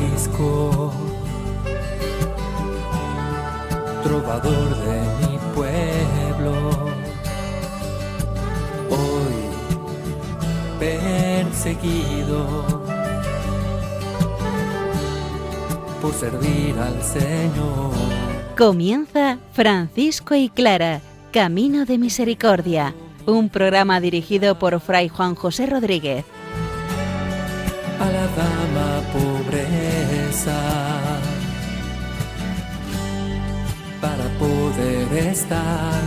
Francisco, trovador de mi pueblo, hoy perseguido por servir al Señor. Comienza Francisco y Clara, Camino de Misericordia, un programa dirigido por Fray Juan José Rodríguez. A la dama pobreza, para poder estar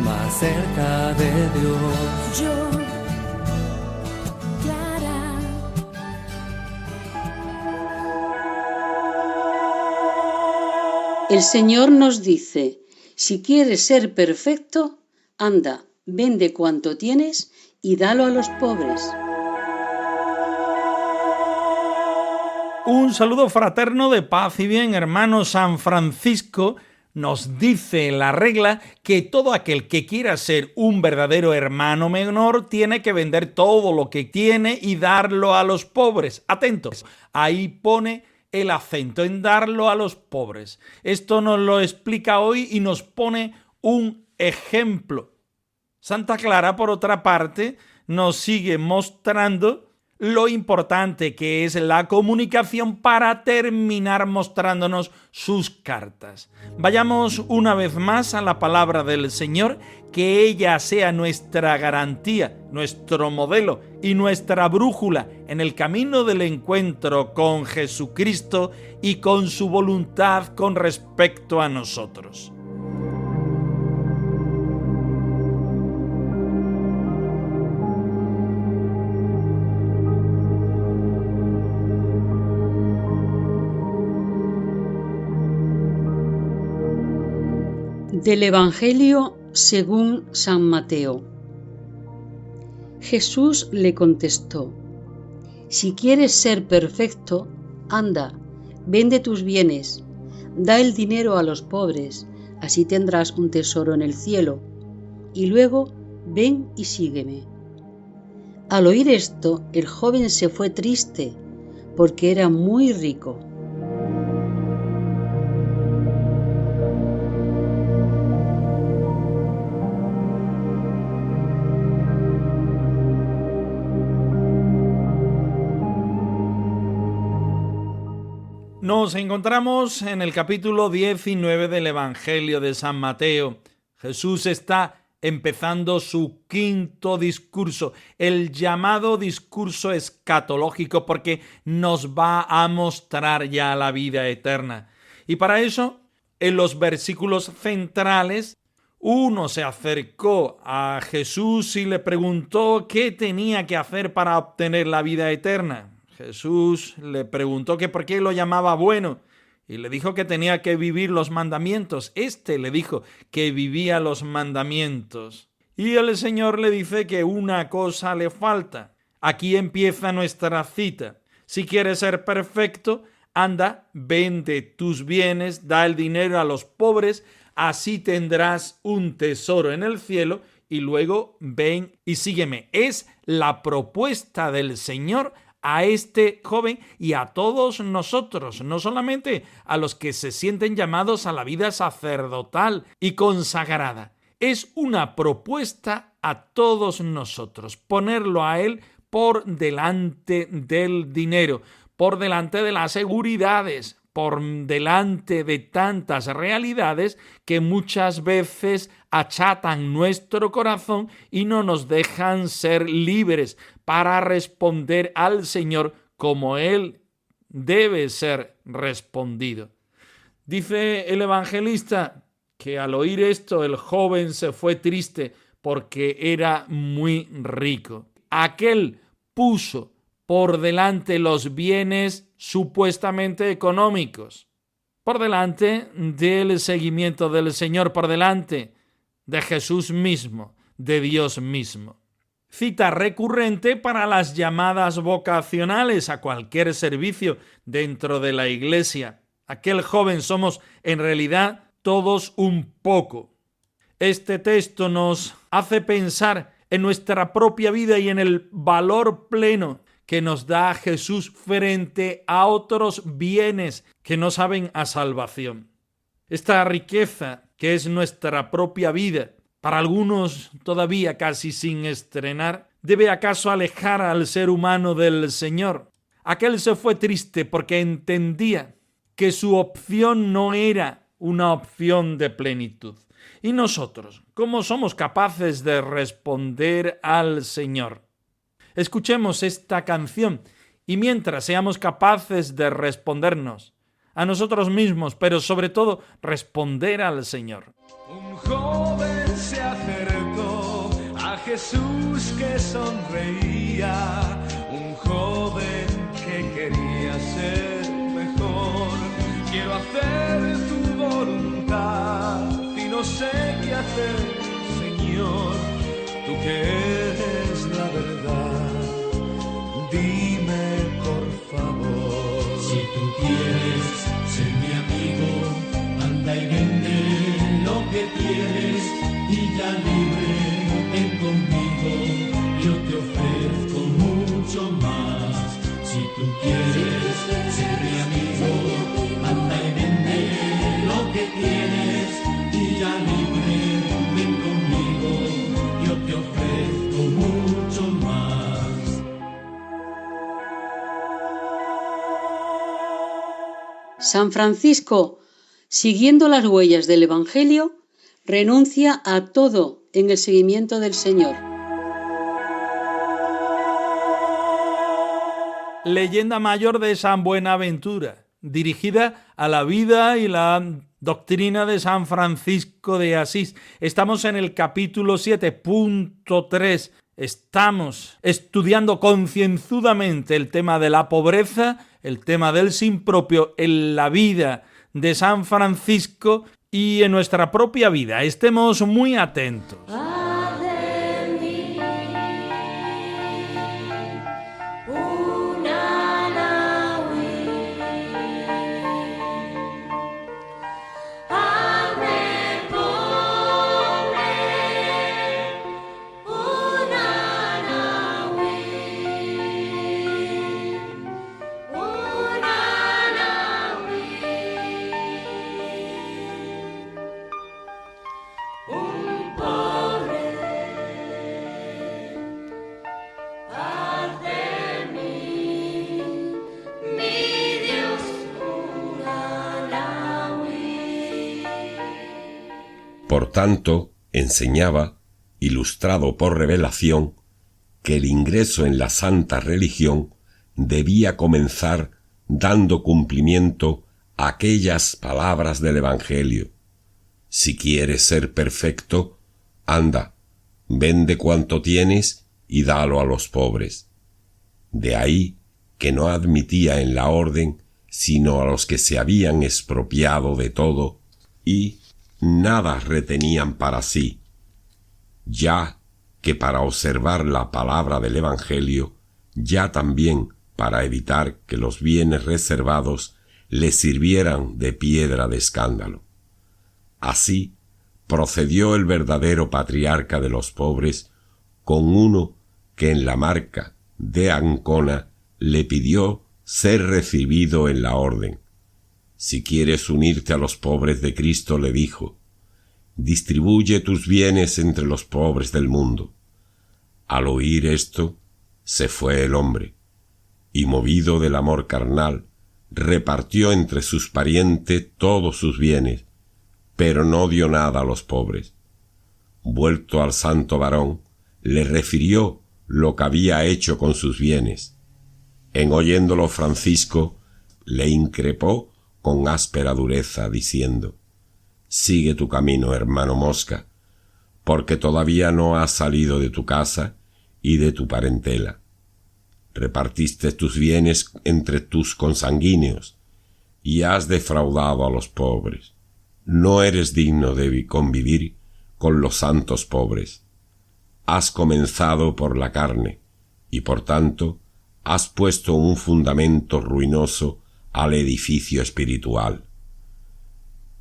más cerca de Dios. Yo, Clara. El Señor nos dice: si quieres ser perfecto, anda, vende cuanto tienes y dalo a los pobres. Un saludo fraterno de paz y bien, hermano. San Francisco nos dice la regla que todo aquel que quiera ser un verdadero hermano menor tiene que vender todo lo que tiene y darlo a los pobres. Atentos, ahí pone el acento en darlo a los pobres. Esto nos lo explica hoy y nos pone un ejemplo. Santa Clara, por otra parte, nos sigue mostrando lo importante que es la comunicación para terminar mostrándonos sus cartas. Vayamos una vez más a la palabra del Señor, que ella sea nuestra garantía, nuestro modelo y nuestra brújula en el camino del encuentro con Jesucristo y con su voluntad con respecto a nosotros. Del Evangelio según San Mateo. Jesús le contestó: si quieres ser perfecto, anda, vende tus bienes, da el dinero a los pobres, así tendrás un tesoro en el cielo, y luego ven y sígueme. Al oír esto, el joven se fue triste, porque era muy rico. Nos encontramos en el capítulo 19 del Evangelio de San Mateo. Jesús está empezando su quinto discurso, el llamado discurso escatológico, porque nos va a mostrar ya la vida eterna. Y para eso, en los versículos centrales, uno se acercó a Jesús y le preguntó qué tenía que hacer para obtener la vida eterna. Jesús le preguntó que por qué lo llamaba bueno y le dijo que tenía que vivir los mandamientos. Le dijo que vivía los mandamientos. Y el Señor le dice que una cosa le falta. Aquí empieza nuestra cita. Si quieres ser perfecto, anda, vende tus bienes, da el dinero a los pobres, así tendrás un tesoro en el cielo y luego ven y sígueme. Es la propuesta del Señor a este joven y a todos nosotros, no solamente a los que se sienten llamados a la vida sacerdotal y consagrada. Es una propuesta a todos nosotros, ponerlo a Él por delante del dinero, por delante de las seguridades, por delante de tantas realidades que muchas veces achatan nuestro corazón y no nos dejan ser libres para responder al Señor como Él debe ser respondido. Dice el evangelista que al oír esto el joven se fue triste porque era muy rico. Aquel puso por delante los bienes supuestamente económicos, por delante del seguimiento del Señor, por delante de Jesús mismo, de Dios mismo. Cita recurrente para las llamadas vocacionales a cualquier servicio dentro de la iglesia. Aquel joven somos en realidad todos un poco. Este texto nos hace pensar en nuestra propia vida y en el valor pleno que nos da Jesús frente a otros bienes que no saben a salvación. Esta riqueza que es nuestra propia vida, para algunos todavía casi sin estrenar, ¿debe acaso alejar al ser humano del Señor? Aquel se fue triste porque entendía que su opción no era una opción de plenitud. ¿Y nosotros? ¿Cómo somos capaces de responder al Señor? Escuchemos esta canción y mientras seamos capaces de respondernos a nosotros mismos, pero sobre todo responder al Señor. Un joven se acercó a Jesús que sonreía, un joven que quería ser mejor. Quiero hacer tu voluntad y no sé qué hacer, Señor, tú que eres la verdad, dime por favor. Si tú quieres ser mi amigo, anda y vende lo que tienes y ya libre ven conmigo, yo te ofrezco mucho más. Si tú quieres ser mi amigo, anda y vende lo que tienes y ya libre ven conmigo, yo te ofrezco mucho más. San Francisco, siguiendo las huellas del Evangelio, renuncia a todo en el seguimiento del Señor. Leyenda mayor de San Buenaventura, dirigida a la vida y la doctrina de San Francisco de Asís. Estamos en el capítulo 7.3. Estamos estudiando concienzudamente el tema de la pobreza, el tema del sin propio en la vida de San Francisco y en nuestra propia vida. Estemos muy atentos. Por tanto, enseñaba, ilustrado por revelación, que el ingreso en la santa religión debía comenzar dando cumplimiento a aquellas palabras del Evangelio. Si quieres ser perfecto, anda, vende cuanto tienes y dalo a los pobres. De ahí que no admitía en la orden sino a los que se habían expropiado de todo y nada retenían para sí, ya que para observar la palabra del Evangelio, ya también para evitar que los bienes reservados les sirvieran de piedra de escándalo. Así procedió el verdadero patriarca de los pobres con uno que en la marca de Ancona le pidió ser recibido en la orden. Si quieres unirte a los pobres de Cristo, le dijo, distribuye tus bienes entre los pobres del mundo. Al oír esto, se fue el hombre, y movido del amor carnal, repartió entre sus parientes todos sus bienes, pero no dio nada a los pobres. Vuelto al santo varón, le refirió lo que había hecho con sus bienes. En oyéndolo Francisco, le increpó con áspera dureza, diciendo, sigue tu camino, hermano Mosca, porque todavía no has salido de tu casa y de tu parentela. Repartiste tus bienes entre tus consanguíneos y has defraudado a los pobres. No eres digno de convivir con los santos pobres. Has comenzado por la carne y por tanto has puesto un fundamento ruinoso al edificio espiritual.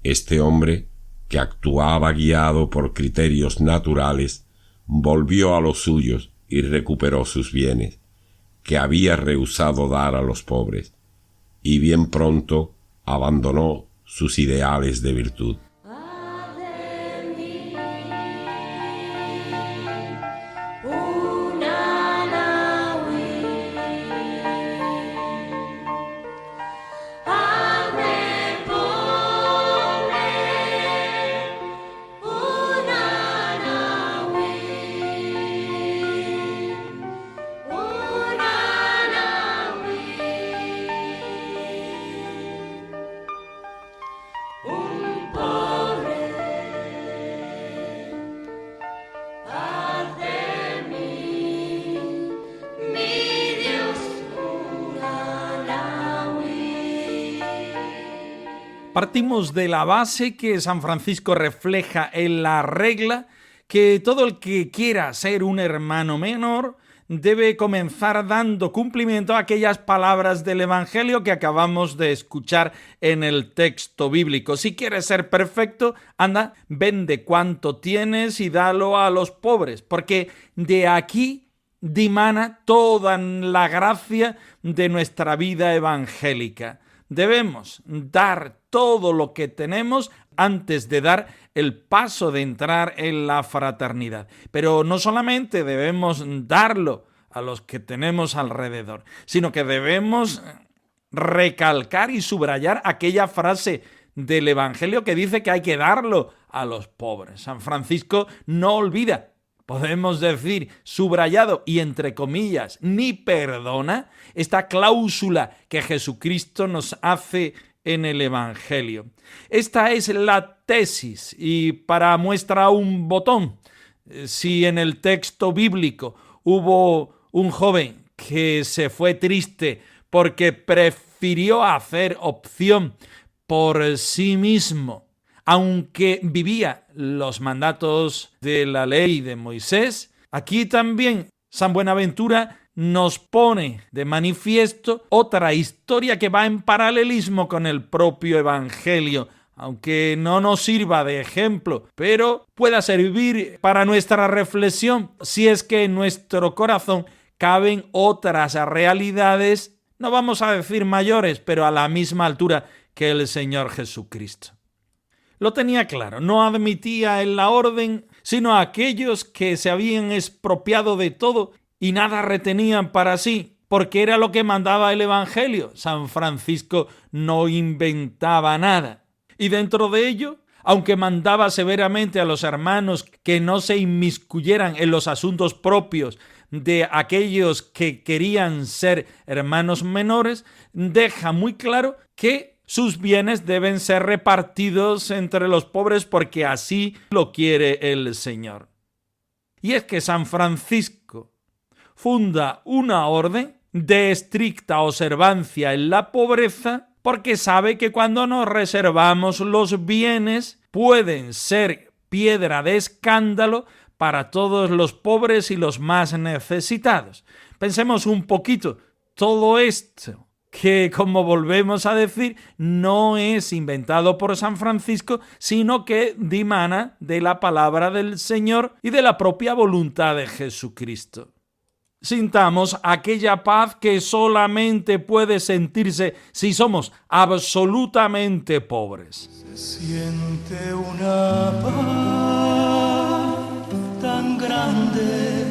Este hombre, que actuaba guiado por criterios naturales, volvió a los suyos y recuperó sus bienes, que había rehusado dar a los pobres, y bien pronto abandonó sus ideales de virtud. Partimos de la base que San Francisco refleja en la regla que todo el que quiera ser un hermano menor debe comenzar dando cumplimiento a aquellas palabras del Evangelio que acabamos de escuchar en el texto bíblico. Si quieres ser perfecto, anda, vende cuanto tienes y dalo a los pobres, porque de aquí dimana toda la gracia de nuestra vida evangélica. Debemos dar todo lo que tenemos antes de dar el paso de entrar en la fraternidad. Pero no solamente debemos darlo a los que tenemos alrededor, sino que debemos recalcar y subrayar aquella frase del Evangelio que dice que hay que darlo a los pobres. San Francisco no olvida, podemos decir, subrayado y entre comillas, ni perdona esta cláusula que Jesucristo nos hace en el Evangelio. Esta es la tesis y para muestra un botón, si en el texto bíblico hubo un joven que se fue triste porque prefirió hacer opción por sí mismo, aunque vivía los mandatos de la ley de Moisés, aquí también San Buenaventura nos pone de manifiesto otra historia que va en paralelismo con el propio Evangelio, aunque no nos sirva de ejemplo, pero pueda servir para nuestra reflexión si es que en nuestro corazón caben otras realidades, no vamos a decir mayores, pero a la misma altura que el Señor Jesucristo. Lo tenía claro, no admitía en la orden sino a aquellos que se habían expropiado de todo y nada retenían para sí, porque era lo que mandaba el Evangelio. San Francisco no inventaba nada. Y dentro de ello, aunque mandaba severamente a los hermanos que no se inmiscuyeran en los asuntos propios de aquellos que querían ser hermanos menores, deja muy claro que sus bienes deben ser repartidos entre los pobres porque así lo quiere el Señor. Y es que San Francisco funda una orden de estricta observancia en la pobreza porque sabe que cuando nos reservamos los bienes pueden ser piedra de escándalo para todos los pobres y los más necesitados. Pensemos un poquito, todo esto que, como volvemos a decir, no es inventado por San Francisco, sino que dimana de la palabra del Señor y de la propia voluntad de Jesucristo. Sintamos aquella paz que solamente puede sentirse si somos absolutamente pobres. Se siente una paz tan grande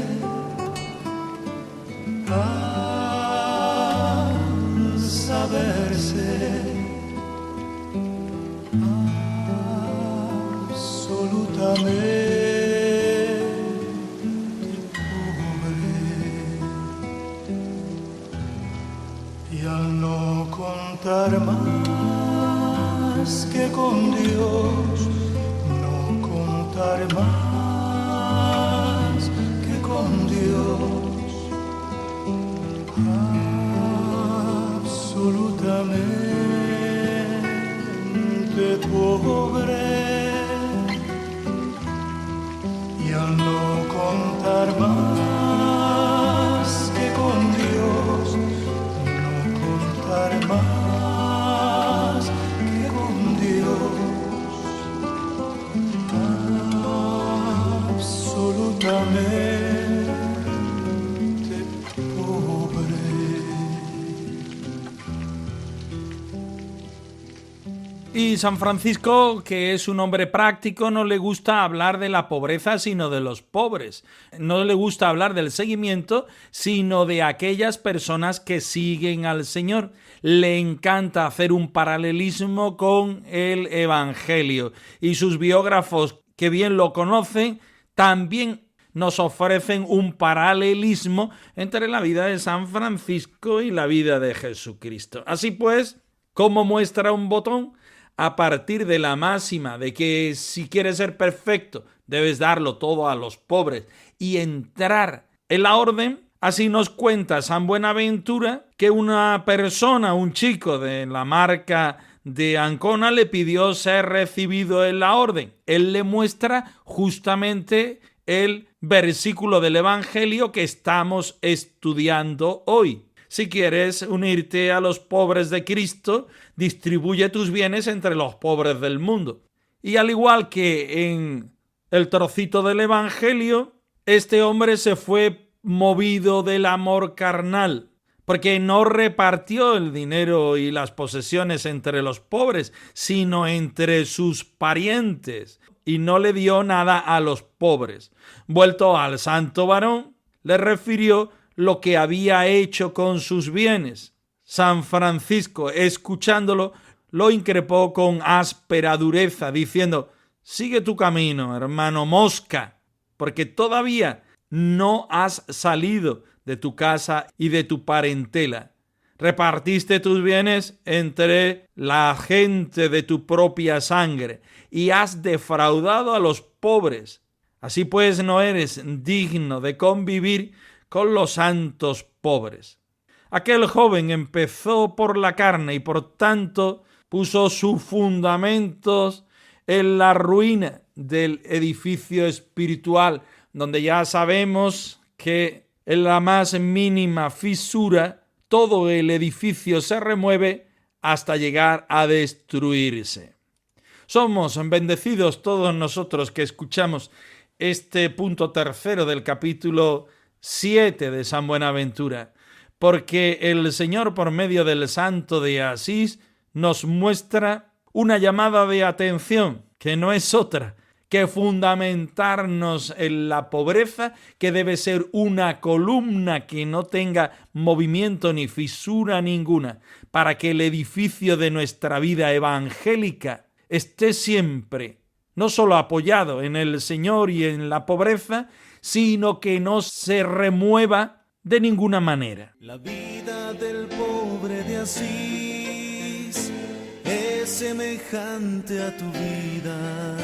al saberse absolutamente y al no contar más que con Dios, no contar más que con Dios, absolutamente pobre y al no contar más que con Dios, más que con Dios, absolutamente pobre. Y San Francisco, que es un hombre práctico, no le gusta hablar de la pobreza, sino de los pobres. No le gusta hablar del seguimiento, sino de aquellas personas que siguen al Señor. Le encanta hacer un paralelismo con el Evangelio. Y sus biógrafos, que bien lo conocen, también nos ofrecen un paralelismo entre la vida de San Francisco y la vida de Jesucristo. Así pues, como muestra un botón, a partir de la máxima de que si quieres ser perfecto, debes darlo todo a los pobres y entrar en la orden, así nos cuenta San Buenaventura que una persona, un chico de la marca de Ancona, le pidió ser recibido en la orden. Él le muestra justamente el versículo del Evangelio que estamos estudiando hoy. Si quieres unirte a los pobres de Cristo, distribuye tus bienes entre los pobres del mundo. Y al igual que en el trocito del Evangelio, este hombre se fue movido del amor carnal, porque no repartió el dinero y las posesiones entre los pobres, sino entre sus parientes, y no le dio nada a los pobres. Vuelto al santo varón, le refirió lo que había hecho con sus bienes. San Francisco, escuchándolo, lo increpó con áspera dureza, diciendo: sigue tu camino, hermano mosca, porque todavía no has salido de tu casa y de tu parentela. Repartiste tus bienes entre la gente de tu propia sangre y has defraudado a los pobres. Así pues, no eres digno de convivir con los santos pobres. Aquel joven empezó por la carne y por tanto puso sus fundamentos en la ruina del edificio espiritual, donde ya sabemos que en la más mínima fisura todo el edificio se remueve hasta llegar a destruirse. Somos bendecidos todos nosotros que escuchamos este punto tercero del capítulo 7 de San Buenaventura, porque el Señor, por medio del santo de Asís, nos muestra una llamada de atención que no es otra que fundamentarnos en la pobreza, que debe ser una columna que no tenga movimiento ni fisura ninguna, para que el edificio de nuestra vida evangélica esté siempre no solo apoyado en el Señor y en la pobreza, sino que no se remueva de ninguna manera. La vida del pobre de Asís es semejante a tu vida,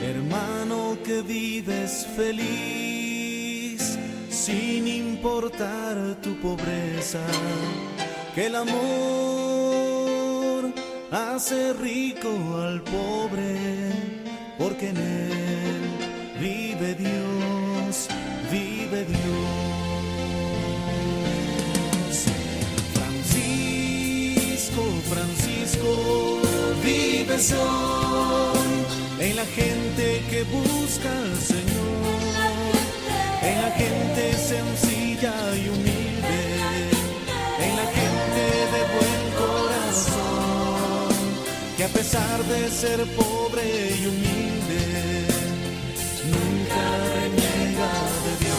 hermano, que vives feliz sin importar tu pobreza, que el amor hace rico al pobre, porque en él vive Dios, vive Dios. Francisco, vives hoy en la gente que busca al Señor, en la gente sencilla y humilde, en la gente de buen corazón, que a pesar de ser pobre y humilde, nunca reniega de Dios.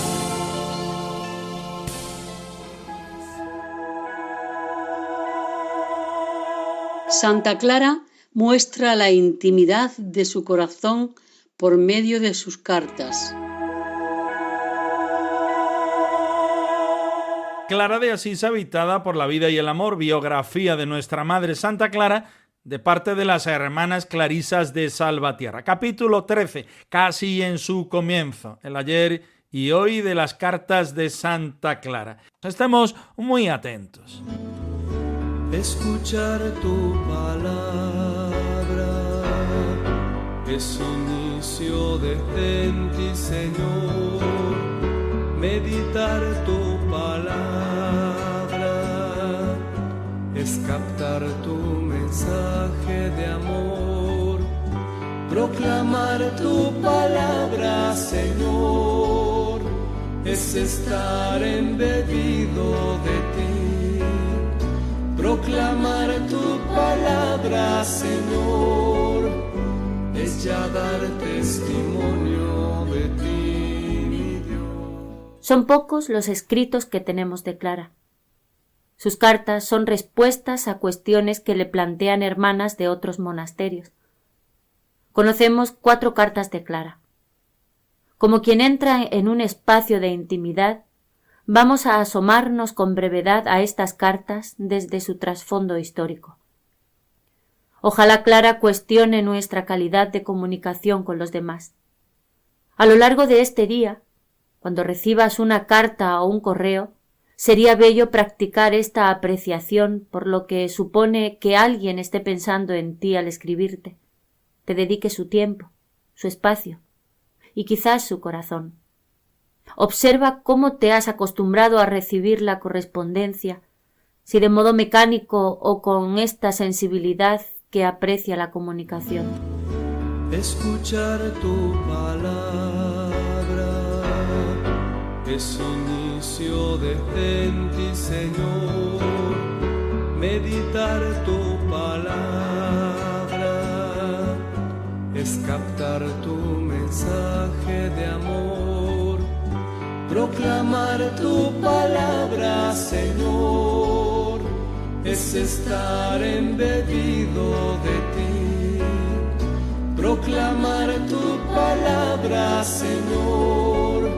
Santa Clara muestra la intimidad de su corazón por medio de sus cartas. Clara de Asís, habitada por la vida y el amor, biografía de nuestra Madre Santa Clara, de parte de las hermanas clarisas de Salvatierra. Capítulo 13, casi en su comienzo, el ayer y hoy de las cartas de Santa Clara. Estemos muy atentos. Escuchar tu palabra es inicio desde en ti, Señor. Meditar tu palabra es captar tu mensaje de amor. Proclamar tu palabra, Señor, es estar embebido de ti. Proclamar tu palabra, palabra, Señor, es ya dar testimonio de ti, mi Dios. Son pocos los escritos que tenemos de Clara. Sus cartas son respuestas a cuestiones que le plantean hermanas de otros monasterios. Conocemos 4 cartas de Clara. Como quien entra en un espacio de intimidad, vamos a asomarnos con brevedad a estas cartas desde su trasfondo histórico. Ojalá Clara cuestione nuestra calidad de comunicación con los demás. A lo largo de este día, cuando recibas una carta o un correo, sería bello practicar esta apreciación por lo que supone que alguien esté pensando en ti al escribirte, te dedique su tiempo, su espacio y quizás su corazón. Observa cómo te has acostumbrado a recibir la correspondencia, si de modo mecánico o con esta sensibilidad que aprecia la comunicación. Escuchar tu palabra es inicio en ti, Señor. Meditar tu palabra es captar tu mensaje de amor. Proclamar tu palabra, Señor, es estar embebido de ti. Proclamar tu palabra, Señor,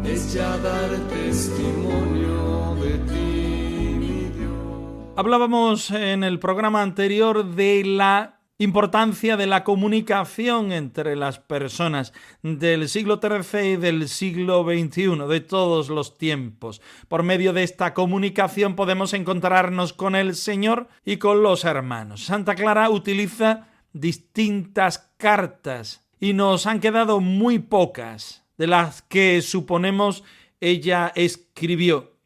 es ya dar testimonio de ti, mi Dios. Hablábamos en el programa anterior de la importancia de la comunicación entre las personas del siglo XIII y del siglo XXI, de todos los tiempos. Por medio de esta comunicación podemos encontrarnos con el Señor y con los hermanos. Santa Clara utiliza distintas cartas y nos han quedado muy pocas de las que suponemos ella escribió.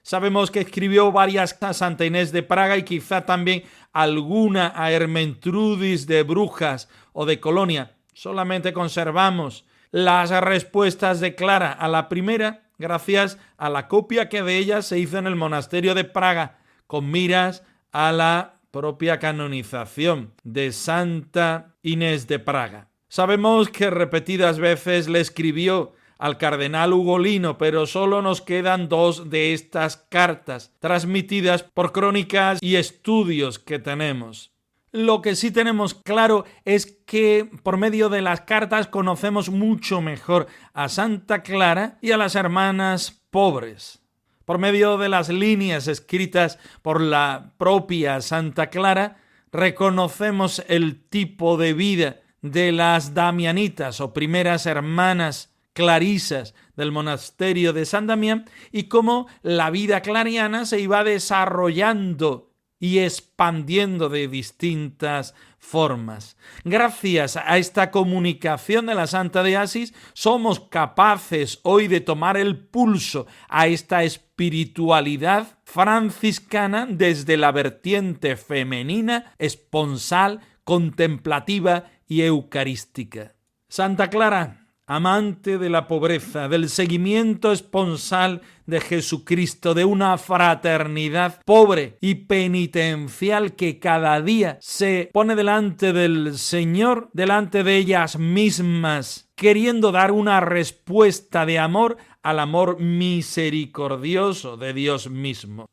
Sabemos que escribió varias a Santa Inés de Praga y quizá también alguna a Ermentrudis de Brujas o de Colonia. Solamente conservamos las respuestas de Clara a la primera gracias a la copia que de ella se hizo en el monasterio de Praga con miras a la propia canonización de Santa Inés de Praga. Sabemos que repetidas veces le escribió al cardenal Ugolino, pero solo nos quedan 2 de estas cartas, transmitidas por crónicas y estudios que tenemos. Lo que sí tenemos claro es que por medio de las cartas conocemos mucho mejor a Santa Clara y a las hermanas pobres. Por medio de las líneas escritas por la propia Santa Clara, reconocemos el tipo de vida de las damianitas o primeras hermanas clarisas del monasterio de San Damián y cómo la vida clariana se iba desarrollando y expandiendo de distintas formas. Gracias a esta comunicación de la Santa de Asís, somos capaces hoy de tomar el pulso a esta espiritualidad franciscana desde la vertiente femenina, esponsal, contemplativa y eucarística. Santa Clara, amante de la pobreza, del seguimiento esponsal de Jesucristo, de una fraternidad pobre y penitencial que cada día se pone delante del Señor, delante de ellas mismas, queriendo dar una respuesta de amor al amor misericordioso de Dios mismo.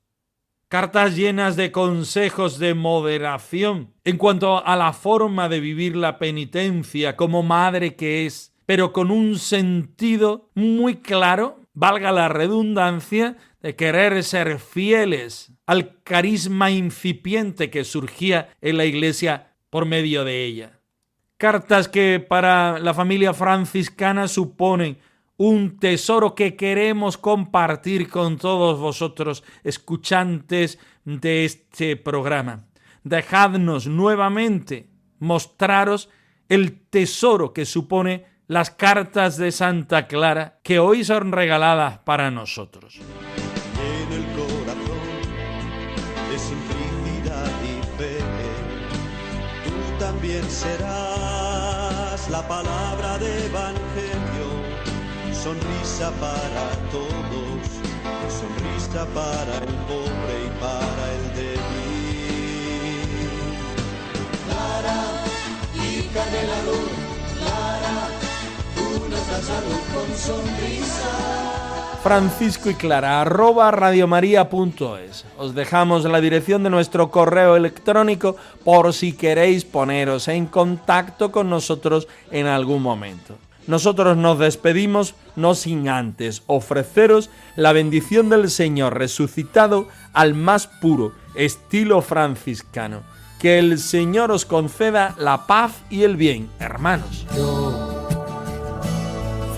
Cartas llenas de consejos de moderación en cuanto a la forma de vivir la penitencia como madre que es, pero con un sentido muy claro, valga la redundancia, de querer ser fieles al carisma incipiente que surgía en la Iglesia por medio de ella. Cartas que para la familia franciscana suponen un tesoro que queremos compartir con todos vosotros, escuchantes de este programa. Dejadnos nuevamente mostraros el tesoro que supone las cartas de Santa Clara que hoy son regaladas para nosotros. En el corazón de simplicidad y fe, tú también serás la palabra de evangelio, sonrisa para todos, sonrisa para el pobre y para el débil. Francisco y Clara @radiomaria.es. Os dejamos la dirección de nuestro correo electrónico por si queréis poneros en contacto con nosotros en algún momento. Nosotros nos despedimos no sin antes ofreceros la bendición del Señor resucitado al más puro estilo franciscano. Que el Señor os conceda la paz y el bien, hermanos. Yo,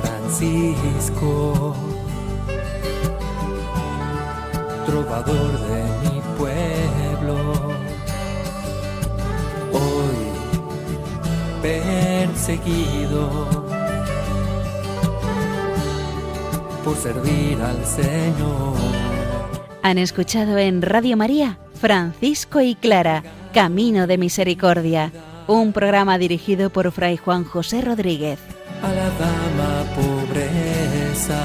Francisco, trovador de mi pueblo, hoy perseguido por servir al Señor. Han escuchado en Radio María Francisco y Clara, Camino de Misericordia, un programa dirigido por Fray Juan José Rodríguez. A la dama pobreza,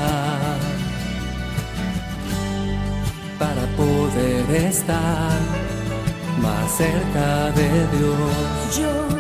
para poder estar más cerca de Dios. Yo